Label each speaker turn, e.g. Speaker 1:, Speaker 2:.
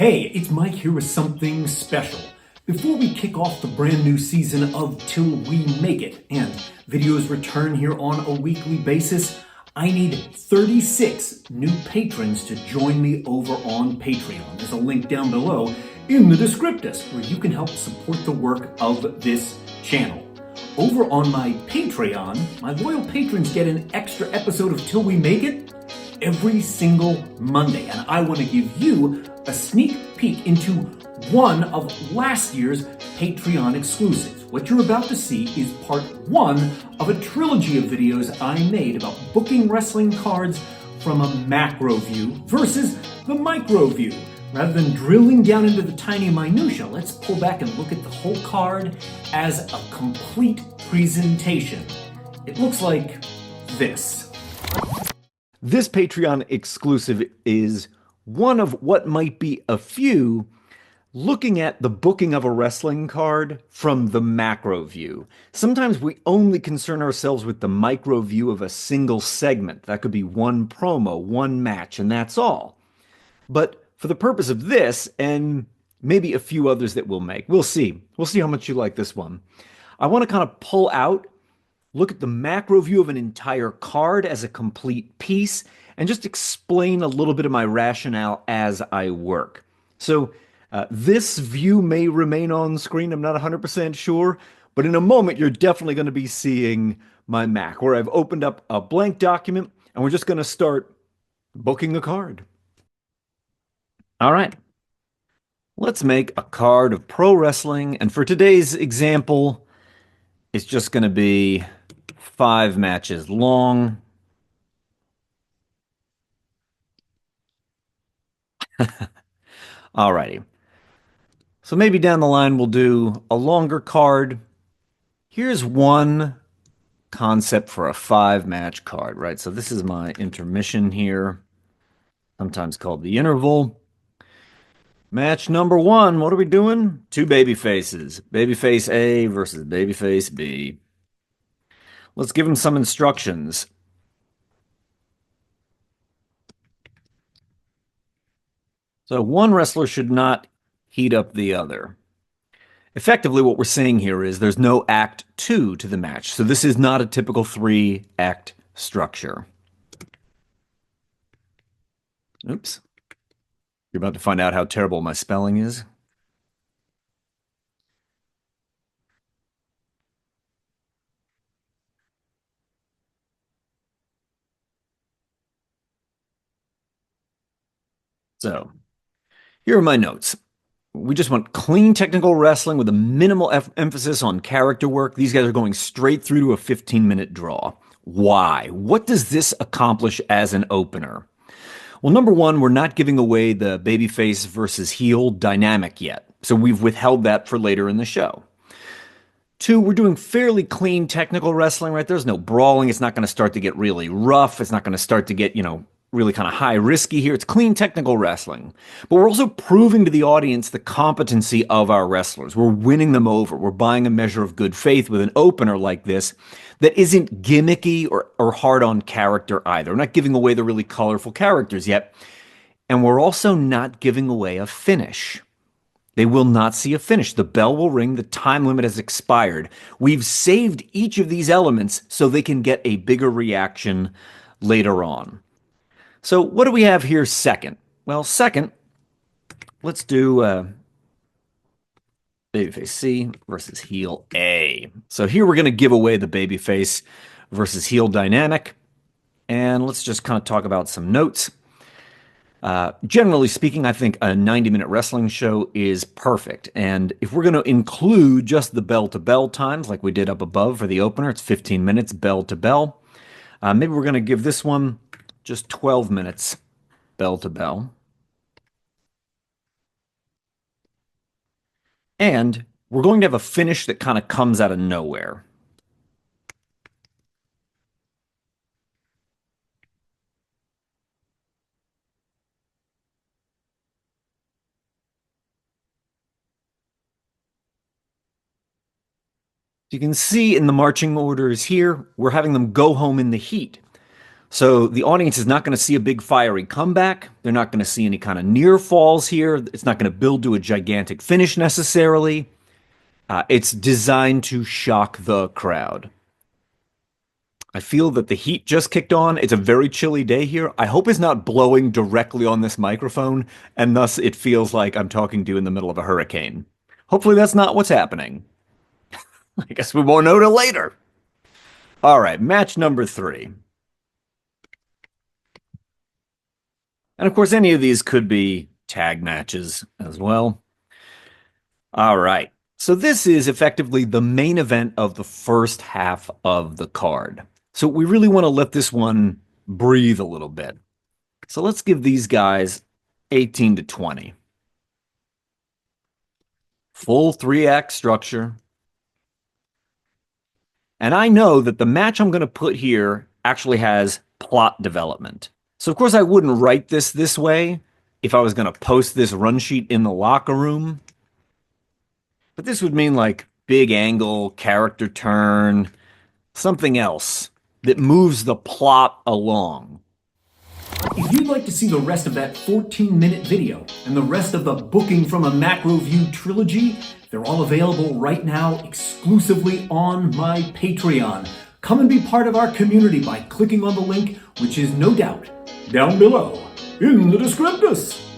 Speaker 1: Hey, it's Mike here with something special. Before we kick off the brand new season of Till We Make It, and videos return here on a weekly basis, I need 36 new patrons to join me over on Patreon. There's a link down below in the descriptus where you can help support the work of this channel. Over on my Patreon, my loyal patrons get an extra episode of Till We Make It every single Monday, and I want to give you a sneak peek into one of last year's Patreon exclusives. What you're about to see is part one of a trilogy of videos I made about booking wrestling cards from a macro view versus the micro view. Rather than drilling down into the tiny minutia, let's pull back and look at the whole card as a complete presentation. It looks like this.
Speaker 2: This Patreon exclusive is one of what might be a few looking at the booking of a wrestling card from the macro view. Sometimes we only concern ourselves with the micro view of a single segment. That could be one promo, one match, and that's all. But for the purpose of this, and maybe a few others that we'll make, we'll see. We'll see how much you like this one. I want to kind of pull out, look at the macro view of an entire card as a complete piece, and just explain a little bit of my rationale as I work. So this view may remain on screen, I'm not 100% sure, but in a moment you're definitely going to be seeing my Mac, where I've opened up a blank document, and we're just going to start booking a card. All right, let's make a card of pro wrestling, and for today's example, it's just going to be 5 matches long. Alrighty. So maybe down the line we'll do a longer card. Here's one concept for a 5-match card, right? So this is my intermission here, sometimes called the interval. Match number 1, what are we doing? 2 baby faces. Babyface A versus babyface B. Let's give them some instructions. So one wrestler should not heat up the other. Effectively, what we're saying here is there's no act 2 to the match. So this is not a typical 3-act structure. Oops. You're about to find out how terrible my spelling is. So, here are my notes. We just want clean technical wrestling with a minimal emphasis on character work. These guys are going straight through to a 15-minute draw. Why? What does this accomplish as an opener? Well, number one, we're not giving away the babyface versus heel dynamic yet. So we've withheld that for later in the show. 2, we're doing fairly clean technical wrestling, right? There's no brawling. It's not going to start to get really rough. It's not going to start to get, really kind of high risky here. It's clean technical wrestling. But we're also proving to the audience the competency of our wrestlers. We're winning them over. We're buying a measure of good faith with an opener like this that isn't gimmicky or hard on character either. We're not giving away the really colorful characters yet. And we're also not giving away a finish. They will not see a finish. The bell will ring. The time limit has expired. We've saved each of these elements so they can get a bigger reaction later on. So what do we have here second? Well, second, let's do babyface C versus heel A. So here we're going to give away the babyface versus heel dynamic. And let's just kind of talk about some notes. Generally speaking, I think a 90-minute wrestling show is perfect. And if we're going to include just the bell-to-bell times like we did up above for the opener, it's 15 minutes bell to bell. Maybe we're going to give this one just 12 minutes bell to bell. And we're going to have a finish that kind of comes out of nowhere. You can see in the marching orders here, we're having them go home in the heat. So the audience is not going to see a big fiery comeback. They're not going to see any kind of near falls here. It's not going to build to a gigantic finish necessarily. It's designed to shock the crowd. I feel that the heat just kicked on. It's a very chilly day here. I hope it's not blowing directly on this microphone, and thus it feels like I'm talking to you in the middle of a hurricane. Hopefully that's not what's happening. I guess we won't know till later. All right, match number 3. And of course, any of these could be tag matches as well. All right. So this is effectively the main event of the first half of the card. So we really want to let this one breathe a little bit. So let's give these guys 18 to 20. Full 3-act structure. And I know that the match I'm going to put here actually has plot development. So of course I wouldn't write this way if I was going to post this run sheet in the locker room. But this would mean like big angle, character turn, something else that moves the plot along.
Speaker 1: If you'd like to see the rest of that 14-minute video and the rest of the Booking from a Macro View trilogy, they're all available right now exclusively on my Patreon. Come and be part of our community by clicking on the link, which is no doubt down below in the descriptus.